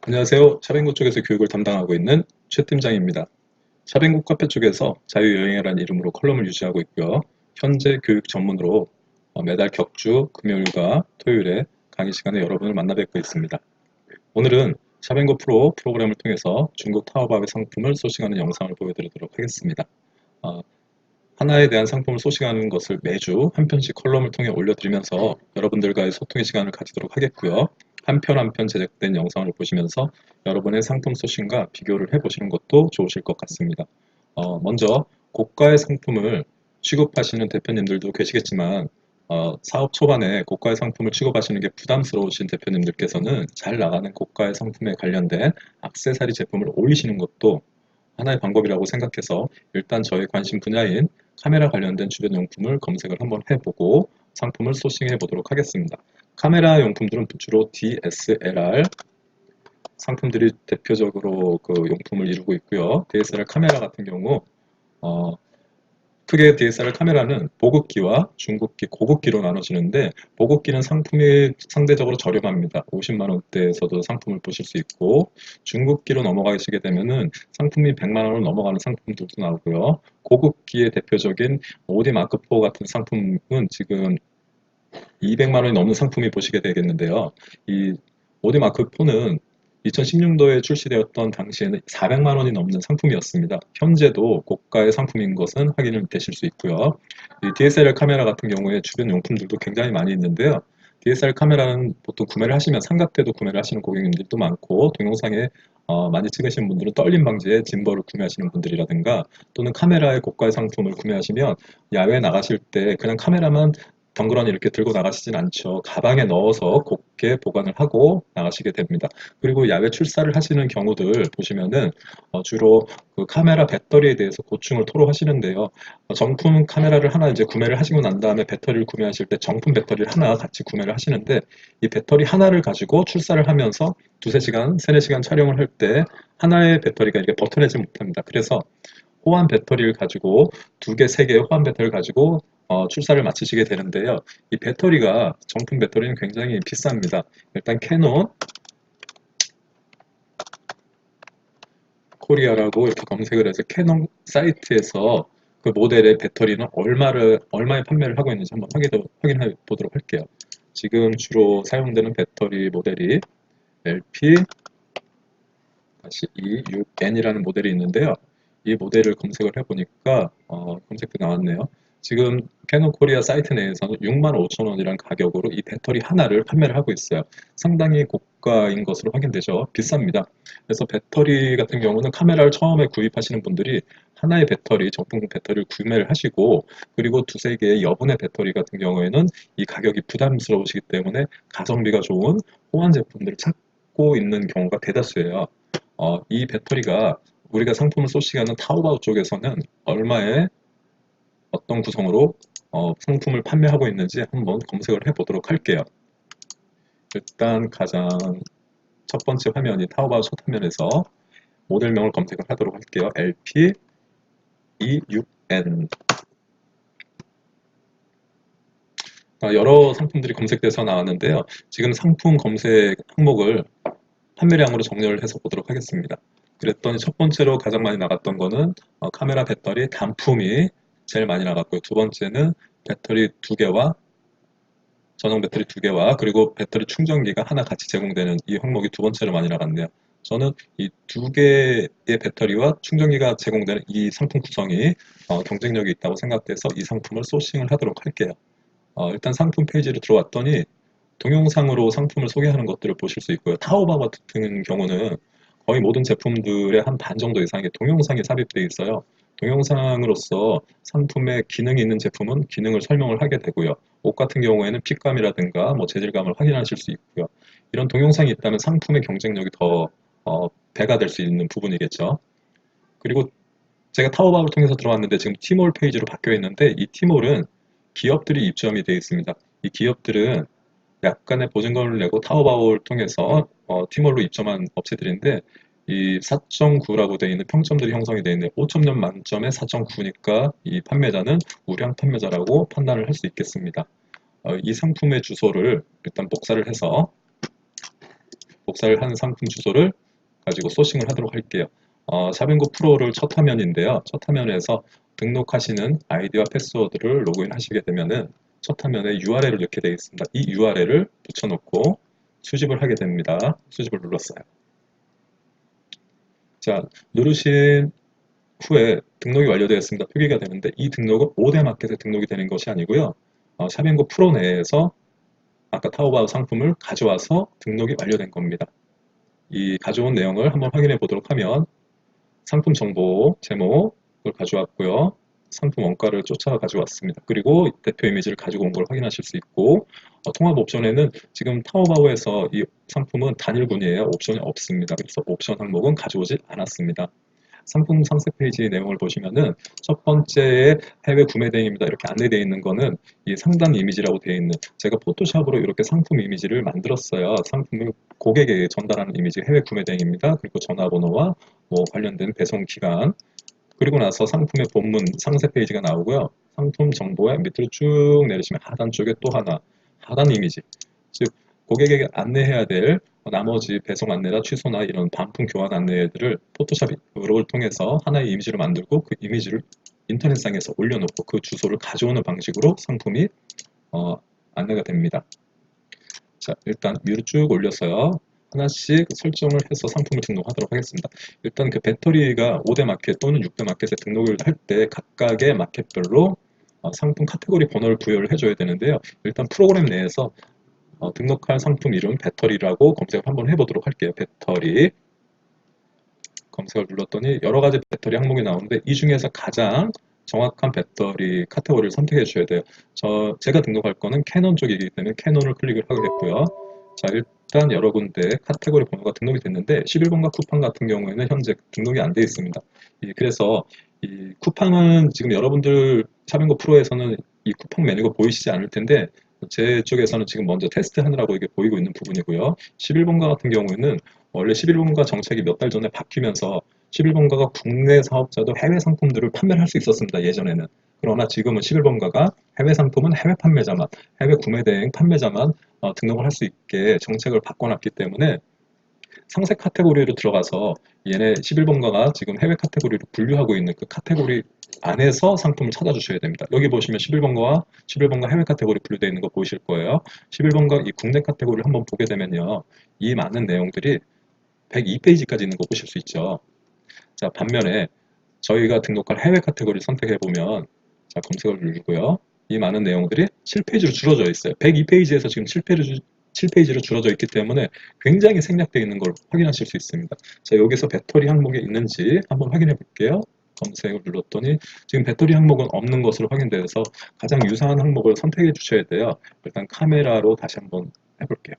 안녕하세요. 차뱅구 쪽에서 교육을 담당하고 있는 최 팀장입니다. 차뱅구 카페 쪽에서 자유여행이라는 이름으로 컬럼을 유지하고 있고요. 현재 교육 전문으로 매달 격주 금요일과 토요일에 강의 시간에 여러분을 만나 뵙고 있습니다. 오늘은 차뱅구 프로 프로그램을 통해서 중국 타오바오의 상품을 소싱하는 영상을 보여드리도록 하겠습니다. 어, 하나에 대한 상품을 소싱하는 것을 매주 한 편씩 컬럼을 통해 올려드리면서 여러분들과의 소통의 시간을 가지도록 하겠고요. 한 편 한 편 제작된 영상을 보시면서 여러분의 상품 소싱과 비교를 해보시는 것도 좋으실 것 같습니다. 먼저 고가의 상품을 취급하시는 대표님들도 계시겠지만 사업 초반에 고가의 상품을 취급하시는 게 부담스러우신 대표님들께서는 잘 나가는 고가의 상품에 관련된 액세서리 제품을 올리시는 것도 하나의 방법이라고 생각해서 일단 저의 관심 분야인 카메라 관련된 주변 용품을 검색을 한번 해보고 상품을 소싱해 보도록 하겠습니다. 카메라 용품들은 주로 DSLR 상품들이 대표적으로 그 용품을 이루고 있고요. DSLR 카메라 같은 경우 어, 크게 DSLR 카메라는 보급기와 중급기, 고급기로 나눠지는데 보급기는 상품이 상대적으로 저렴합니다. 50만 원대에서도 상품을 보실 수 있고 중급기로 넘어가시게 되면은 상품이 100만 원을 넘어가는 상품들도 나오고요. 고급기의 대표적인 오디 마크4 같은 상품은 지금 200만 원이 넘는 상품이 보시게 되겠는데요. 이 오디 마크4는 2016년도에 출시되었던 당시에는 400만 원이 넘는 상품이었습니다. 현재도 고가의 상품인 것은 확인을 되실 수 있고요. 이 DSLR 카메라 같은 경우에 주변 용품들도 굉장히 많이 있는데요. DSLR 카메라는 보통 구매를 하시면 삼각대도 구매를 하시는 고객님들도 많고 동영상에 많이 찍으시는 분들은 떨림 방지에 짐벌을 구매하시는 분들이라든가 또는 카메라의 고가의 상품을 구매하시면 야외 나가실 때 그냥 카메라만 덩그러니 이렇게 들고 나가시진 않죠. 가방에 넣어서 곱게 보관을 하고 나가시게 됩니다. 그리고 야외 출사를 하시는 경우들 보시면은 주로 그 카메라 배터리에 대해서 고충을 토로하시는데요. 정품 카메라를 하나 이제 구매를 하시고 난 다음에 배터리를 구매하실 때 정품 배터리를 하나 같이 구매를 하시는데 이 배터리 하나를 가지고 출사를 하면서 두세 시간, 세네 시간 촬영을 할 때 하나의 배터리가 이렇게 버텨내지 못합니다. 그래서 호환 배터리를 가지고 두 개, 세 개의 호환 배터리를 가지고 출사를 마치시게 되는데요. 이 배터리가 정품 배터리는 굉장히 비쌉니다. 일단 캐논 코리아라고 이렇게 검색을 해서 캐논 사이트에서 그 모델의 배터리는 얼마에 판매를 하고 있는지 한번 확인해 보도록 할게요. 지금 주로 사용되는 배터리 모델이 LP-26N이라는 모델이 있는데요. 이 모델을 검색을 해보니까 검색도 나왔네요. 지금 캐논 코리아 사이트 내에서는 65,000원이라는 가격으로 이 배터리 하나를 판매를 하고 있어요. 상당히 고가인 것으로 확인되죠. 비쌉니다. 그래서 배터리 같은 경우는 카메라를 처음에 구입하시는 분들이 하나의 배터리, 정품 배터리를 구매를 하시고 그리고 두세 개의 여분의 배터리 같은 경우에는 이 가격이 부담스러우시기 때문에 가성비가 좋은 호환 제품들을 찾고 있는 경우가 대다수예요. 이 배터리가 우리가 상품을 소싱하는 타오바오 쪽에서는 얼마에 어떤 구성으로 상품을 판매하고 있는지 한번 검색을 해보도록 할게요. 일단 가장 첫 번째 화면이 타오바오 첫 화면에서 모델명을 검색을 하도록 할게요. LP26N. 여러 상품들이 검색돼서 나왔는데요. 지금 상품 검색 항목을 판매량으로 정렬을 해서 보도록 하겠습니다. 그랬더니 첫 번째로 가장 많이 나갔던 거는 카메라 배터리 단품이 제일 많이 나갔고요. 두 번째는 배터리 두 개와 전용 배터리 두 개와 그리고 배터리 충전기가 하나 같이 제공되는 이 항목이 두 번째로 많이 나갔네요. 저는 이 두 개의 배터리와 충전기가 제공되는 이 상품 구성이 경쟁력이 있다고 생각돼서 이 상품을 소싱을 하도록 할게요. 일단 상품 페이지로 들어왔더니 동영상으로 상품을 소개하는 것들을 보실 수 있고요. 타오바오 같은 경우는 거의 모든 제품들의 한 반 정도 이상의 동영상이 삽입되어 있어요. 동영상으로서 상품에 기능이 있는 제품은 기능을 설명을 하게 되고요. 옷 같은 경우에는 핏감이라든가 뭐 재질감을 확인하실 수 있고요. 이런 동영상이 있다면 상품의 경쟁력이 더 배가 될 수 있는 부분이겠죠. 그리고 제가 타오바오를 통해서 들어왔는데 지금 티몰 페이지로 바뀌어 있는데 이 티몰은 기업들이 입점이 되어 있습니다. 이 기업들은 약간의 보증금을 내고 타오바오를 통해서 티몰로 입점한 업체들인데 이 4.9라고 되어 있는 평점들이 형성이 되어 있는 5점 만점에 4.9니까 이 판매자는 우량 판매자라고 판단을 할 수 있겠습니다. 이 상품의 주소를 일단 복사를 해서 복사를 한 상품 주소를 가지고 소싱을 하도록 할게요. 샤뱅고 프로를 첫 화면인데요. 첫 화면에서 등록하시는 아이디와 패스워드를 로그인 하시게 되면은 첫 화면에 URL을 넣게 되어 있습니다. 이 URL을 붙여놓고 수집을 하게 됩니다. 수집을 눌렀어요. 자, 누르신 후에 등록이 완료되었습니다. 표기가 되는데 이 등록은 5대 마켓에 등록이 되는 것이 아니고요. 샤뱅고 프로 내에서 아까 타오바오 상품을 가져와서 등록이 완료된 겁니다. 이 가져온 내용을 한번 확인해 보도록 하면 상품 정보, 제목을 가져왔고요. 상품 원가를 쫓아 가져왔습니다. 그리고 대표 이미지를 가지고 온 걸 확인하실 수 있고 통합 옵션에는 지금 타오바오에서 이 상품은 단일군이에요. 옵션이 없습니다. 그래서 옵션 항목은 가져오지 않았습니다. 상품 상세 페이지 내용을 보시면은 첫 번째에 해외 구매 대행입니다. 이렇게 안내되어 있는 거는 이 상단 이미지라고 되어 있는 제가 포토샵으로 이렇게 상품 이미지를 만들었어요. 상품을 고객에게 전달하는 이미지 해외 구매 대행입니다. 그리고 전화번호와 뭐 관련된 배송 기간 그리고 나서 상품의 본문 상세 페이지가 나오고요. 상품 정보에 밑으로 쭉 내리시면 하단 쪽에 또 하나 하단 이미지 즉 고객에게 안내해야 될 나머지 배송 안내나 취소나 이런 반품 교환 안내들을 포토샵을 통해서 하나의 이미지를 만들고 그 이미지를 인터넷상에서 올려놓고 그 주소를 가져오는 방식으로 상품이 안내가 됩니다. 자, 일단 위로 쭉 올려서요. 하나씩 설정을 해서 상품을 등록하도록 하겠습니다. 일단 그 배터리가 5대 마켓 또는 6대 마켓에 등록을 할 때 각각의 마켓별로 상품 카테고리 번호를 부여를 해줘야 되는데요. 일단 프로그램 내에서 등록할 상품 이름 배터리라고 검색을 한번 해보도록 할게요. 배터리 검색을 눌렀더니 여러 가지 배터리 항목이 나오는데 이 중에서 가장 정확한 배터리 카테고리를 선택해 주셔야 돼요. 제가 등록할 거는 캐논 쪽이기 때문에 캐논을 클릭을 하겠고요. 자, 일단 여러 군데 카테고리 번호가 등록이 됐는데 11번가 쿠팡 같은 경우에는 현재 등록이 안 되어 있습니다. 그래서 이 쿠팡은 지금 여러분들 샤빙고 프로에서는 이 쿠팡 메뉴가 보이시지 않을 텐데 제 쪽에서는 지금 먼저 테스트하느라고 이게 보이고 있는 부분이고요. 11번가 같은 경우에는 원래 11번가 정책이 몇 달 전에 바뀌면서 11번가가 국내 사업자도 해외 상품들을 판매를 할 수 있었습니다. 예전에는. 그러나 지금은 11번가가 해외 상품은 해외 판매자만, 해외 구매 대행 판매자만 등록을 할 수 있게 정책을 바꿔놨기 때문에 상세 카테고리로 들어가서 얘네 11번가가 지금 해외 카테고리로 분류하고 있는 그 카테고리 안에서 상품을 찾아주셔야 됩니다. 여기 보시면 11번가와 11번가 해외 카테고리 분류되어 있는 거 보이실 거예요. 11번가 이 국내 카테고리를 한번 보게 되면요. 이 많은 내용들이 102페이지까지 있는 거 보실 수 있죠. 자, 반면에 저희가 등록할 해외 카테고리를 선택해 보면 자, 검색을 누르고요. 이 많은 내용들이 7페이지로 줄어져 있어요. 102페이지에서 지금 7페이지로 줄어져 있기 때문에 굉장히 생략되어 있는 걸 확인하실 수 있습니다. 자, 여기서 배터리 항목이 있는지 한번 확인해 볼게요. 검색을 눌렀더니 지금 배터리 항목은 없는 것으로 확인되어서 가장 유사한 항목을 선택해 주셔야 돼요. 일단 카메라로 다시 한번 해볼게요.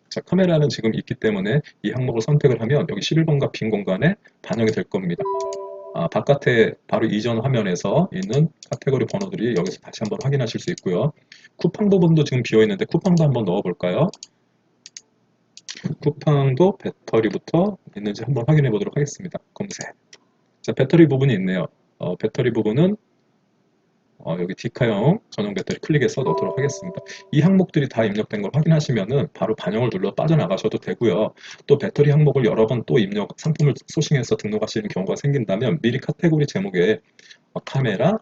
자, 카메라는 지금 있기 때문에 이 항목을 선택을 하면 여기 11번가 빈 공간에 반영이 될 겁니다. 바깥에 바로 이전 화면에서 있는 카테고리 번호들이 여기서 다시 한번 확인하실 수 있고요. 쿠팡 부분도 지금 비어 있는데 쿠팡도 한번 넣어 볼까요? 쿠팡도 배터리부터 있는지 한번 확인해 보도록 하겠습니다. 검색. 자, 배터리 부분이 있네요. 배터리 부분은 여기 디카형 전용 배터리 클릭해서 넣도록 하겠습니다. 이 항목들이 다 입력된 걸 확인하시면은 바로 반영을 눌러 빠져나가셔도 되고요. 또 배터리 항목을 여러 번 또 입력, 상품을 소싱해서 등록하시는 경우가 생긴다면 미리 카테고리 제목에 카메라,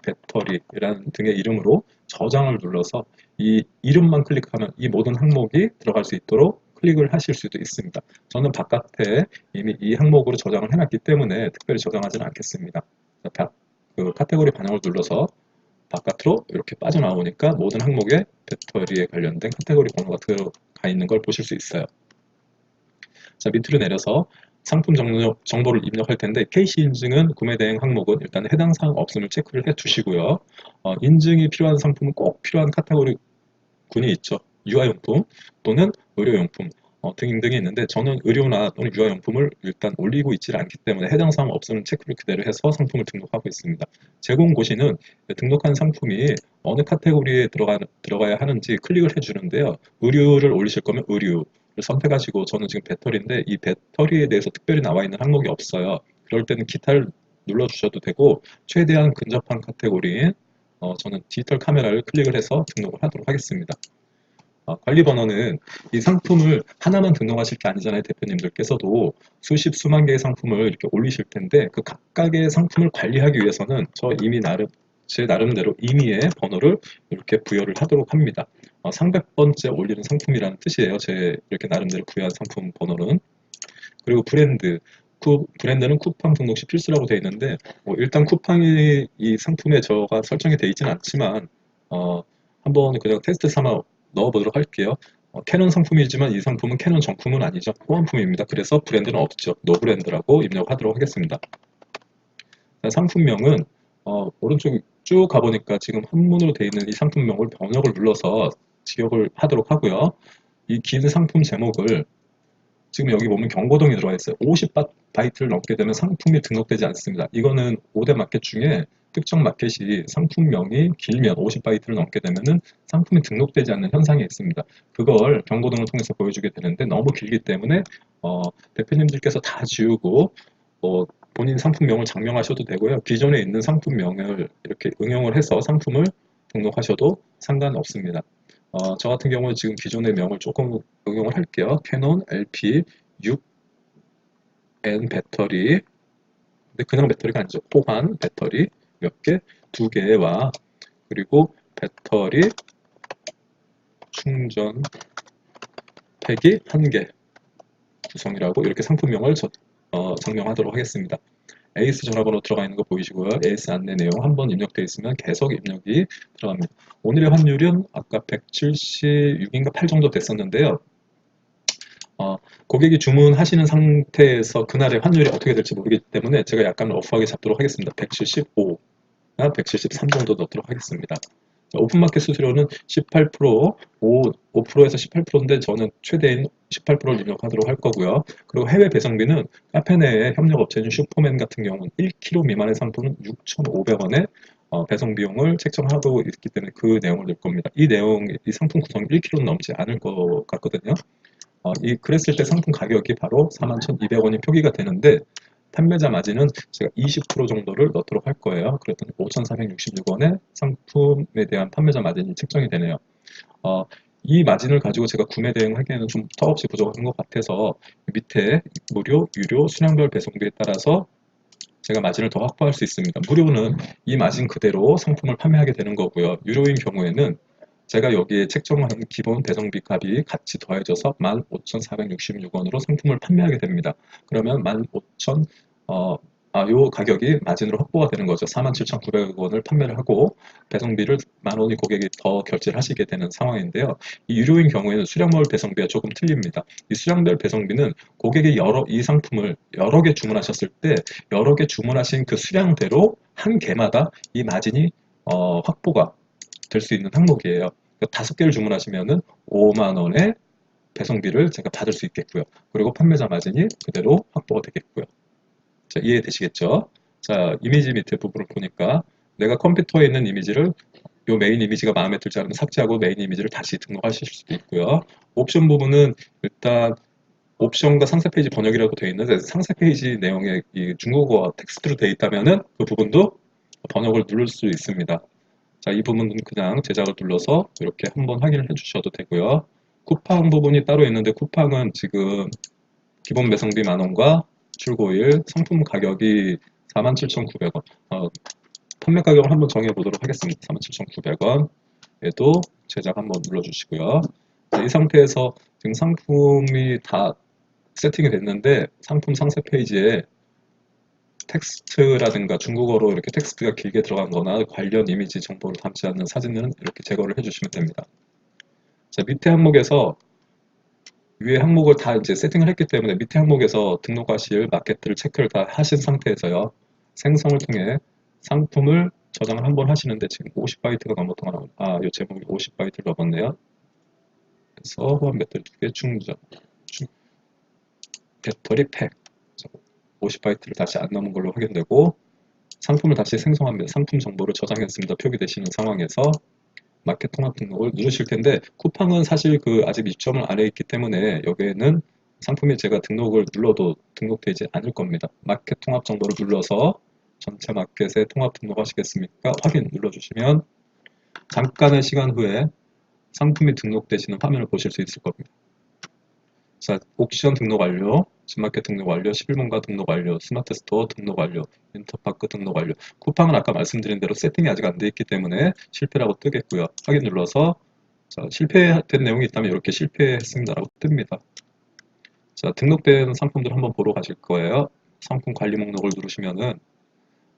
배터리라는 등의 이름으로 저장을 눌러서 이 이름만 클릭하면 이 모든 항목이 들어갈 수 있도록 클릭을 하실 수도 있습니다. 저는 바깥에 이미 이 항목으로 저장을 해놨기 때문에 특별히 저장하지는 않겠습니다. 그 카테고리 반영을 눌러서 바깥으로 이렇게 빠져나오니까 모든 항목에 배터리에 관련된 카테고리 번호가 들어가 있는 걸 보실 수 있어요. 자, 밑으로 내려서 상품 정보를 입력할 텐데 KC 인증은 구매 대행 항목은 일단 해당 사항 없음을 체크를 해 두시고요. 인증이 필요한 상품은 꼭 필요한 카테고리 군이 있죠. 유아용품 또는 의료용품 등등이 있는데 저는 의료나 또는 유아용품을 일단 올리고 있지 않기 때문에 해당 사항 없음을 체크를 그대로 해서 상품을 등록하고 있습니다. 제공 고시는 등록한 상품이 어느 카테고리에 들어가야 하는지 클릭을 해주는데요. 의류를 올리실 거면 의류 선택하시고 저는 지금 배터리인데 이 배터리에 대해서 특별히 나와 있는 항목이 없어요. 그럴 때는 기타를 눌러주셔도 되고 최대한 근접한 카테고리인 저는 디지털 카메라를 클릭을 해서 등록을 하도록 하겠습니다. 관리 번호는 이 상품을 하나만 등록하실 게 아니잖아요. 대표님들께서도 수십 수만 개의 상품을 이렇게 올리실 텐데 그 각각의 상품을 관리하기 위해서는 제 나름대로 임의의 번호를 이렇게 부여를 하도록 합니다. 300번째 올리는 상품이라는 뜻이에요. 제 이렇게 나름대로 부여한 상품 번호는. 그리고 브랜드는 쿠팡 등록 시 필수라고 되어 있는데 일단 쿠팡이 이 상품에 저가 설정이 되어 있지는 않지만 한번 그냥 테스트 삼아 넣어보도록 할게요. 캐논 상품이지만 이 상품은 캐논 정품은 아니죠. 호환품입니다. 그래서 브랜드는 없죠. 노브랜드라고 입력하도록 하겠습니다. 상품명은 오른쪽 쭉 가보니까 지금 한문으로 되어 있는 이 상품명을 번역을 눌러서 지역을 하도록 하고요. 이 긴 상품 제목을 지금 여기 보면 경고등이 들어가 있어요. 50바이트를 넘게 되면 상품이 등록되지 않습니다. 이거는 5대 마켓 중에 특정 마켓이 상품명이 길면 50바이트를 넘게 되면은 상품이 등록되지 않는 현상이 있습니다. 그걸 경고등을 통해서 보여주게 되는데 너무 길기 때문에 대표님들께서 다 지우고 본인 상품명을 장명하셔도 되고요. 기존에 있는 상품명을 이렇게 응용을 해서 상품을 등록하셔도 상관없습니다. 저 같은 경우는 지금 기존의 명을 조금 응용을 할게요. 캐논 LP 6N 배터리, 근데 그냥 배터리가 아니죠. 호환 배터리 몇 개, 2개와 그리고 배터리 충전 팩이 1개 구성이라고 이렇게 상품명을 장명하도록 하겠습니다. AS 전화번호 들어가 있는 거 보이시고요. AS 안내 내용 한번 입력되어 있으면 계속 입력이 들어갑니다. 오늘의 환율은 아까 176인가 8 정도 됐었는데요. 고객이 주문하시는 상태에서 그날의 환율이 어떻게 될지 모르기 때문에 제가 약간 러프하게 잡도록 하겠습니다. 175나 173 정도 넣도록 하겠습니다. 오픈마켓 수수료는 18%, 5%에서 18%인데 저는 최대인 18%를 입력하도록 할 거고요. 그리고 해외 배송비는 카페 내에 협력업체인 슈퍼맨 같은 경우는 1kg 미만의 상품은 6,500원에 배송 비용을 책정하고 있기 때문에 그 내용을 넣을 겁니다. 이 상품 구성이 1kg는 넘지 않을 것 같거든요. 그랬을 때 상품 가격이 바로 41,200원이 표기가 되는데 판매자 마진은 제가 20% 정도를 넣도록 할 거예요. 그랬더니 5,466원에 상품에 대한 판매자 마진이 책정이 되네요. 이 마진을 가지고 제가 구매 대행하기에는 좀 턱없이 부족한 것 같아서 밑에 무료, 유료, 수량별 배송비에 따라서 제가 마진을 더 확보할 수 있습니다. 무료는 이 마진 그대로 상품을 판매하게 되는 거고요. 유료인 경우에는 제가 여기에 책정한 기본 배송비 값이 같이 더해져서 15,466원으로 상품을 판매하게 됩니다. 그러면 15,000, 요 가격이 마진으로 확보가 되는 거죠. 47,900원을 판매를 하고 배송비를 10,000원이 고객이 더 결제를 하시게 되는 상황인데요. 이 유료인 경우에는 수량별 배송비가 조금 틀립니다. 이 수량별 배송비는 고객이 이 상품을 여러 개 주문하셨을 때 여러 개 주문하신 그 수량대로 한 개마다 이 마진이 확보가 될 수 있는 항목이에요. 5개를 주문하시면은 5만 원의 배송비를 제가 받을 수 있겠고요. 그리고 판매자 마진이 그대로 확보가 되겠고요. 자, 이해되시겠죠? 자, 이미지 밑에 부분을 보니까 내가 컴퓨터에 있는 이미지를 요 메인 이미지가 마음에 들지 않으면 삭제하고 메인 이미지를 다시 등록하실 수도 있고요. 옵션 부분은 일단 옵션과 상세 페이지 번역이라고 되어 있는데 상세 페이지 내용에 이 중국어 텍스트로 되어 있다면은 그 부분도 번역을 누를 수 있습니다. 자, 이 부분은 그냥 제작을 눌러서 이렇게 한번 확인을 해주셔도 되고요. 쿠팡 부분이 따로 있는데 쿠팡은 지금 기본 배송비 10,000원과 출고일 상품 가격이 47,900원. 판매 가격을 한번 정해 보도록 하겠습니다. 47,900원. 얘도 제작 한번 눌러주시고요. 자, 이 상태에서 지금 상품이 다 세팅이 됐는데 상품 상세 페이지에 텍스트라든가 중국어로 이렇게 텍스트가 길게 들어간 거나 관련 이미지 정보를 담지 않는 사진은 이렇게 제거를 해주시면 됩니다. 자, 밑에 항목에서 위에 항목을 다 이제 세팅을 했기 때문에 밑에 항목에서 등록하실 마켓을 체크를 다 하신 상태에서요. 생성을 통해 상품을 저장을 한번 하시는데 지금 50바이트가 넘었던 이 제목이 50바이트를 넘었네요. 그래서 호환 배터리 2개 충전, 배터리 팩 50바이트를 다시 안 넘은 걸로 확인되고 상품을 다시 생성합니다. 상품 정보를 저장했습니다. 표기되시는 상황에서 마켓 통합 등록을 누르실 텐데 쿠팡은 사실 아직 입점을 안 해 있기 때문에 여기에는 상품이 제가 등록을 눌러도 등록되지 않을 겁니다. 마켓 통합 정보를 눌러서 전체 마켓에 통합 등록하시겠습니까? 확인 눌러주시면 잠깐의 시간 후에 상품이 등록되시는 화면을 보실 수 있을 겁니다. 자, 옥션 등록 완료, 집마켓 등록 완료, 11번가 등록 완료, 스마트 스토어 등록 완료, 인터파크 등록 완료. 쿠팡은 아까 말씀드린 대로 세팅이 아직 안 돼 있기 때문에 실패라고 뜨겠고요. 확인 눌러서 자, 실패된 내용이 있다면 이렇게 실패했습니다라고 뜹니다. 자, 등록된 상품들 한번 보러 가실 거예요. 상품 관리 목록을 누르시면은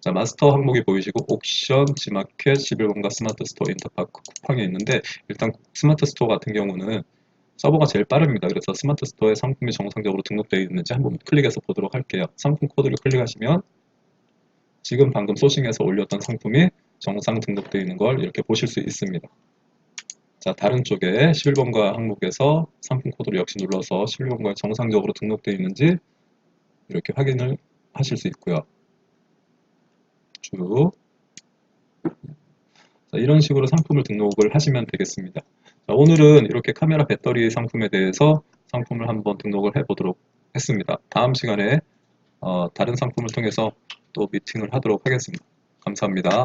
자, 마스터 항목이 보이시고 옥션, 지마켓, 11번가, 스마트 스토어, 인터파크, 쿠팡이 있는데 일단 스마트 스토어 같은 경우는 서버가 제일 빠릅니다. 그래서 스마트 스토어에 상품이 정상적으로 등록되어 있는지 한번 클릭해서 보도록 할게요. 상품 코드를 클릭하시면 지금 방금 소싱해서 올렸던 상품이 정상 등록되어 있는 걸 이렇게 보실 수 있습니다. 자, 다른 쪽에 11번가 항목에서 상품 코드를 역시 눌러서 11번가에 정상적으로 등록되어 있는지 이렇게 확인을 하실 수 있고요. 쭉 자, 이런 식으로 상품을 등록을 하시면 되겠습니다. 자, 오늘은 이렇게 카메라 배터리 상품에 대해서 상품을 한번 등록을 해 보도록 했습니다. 다음 시간에 다른 상품을 통해서 또 미팅을 하도록 하겠습니다. 감사합니다.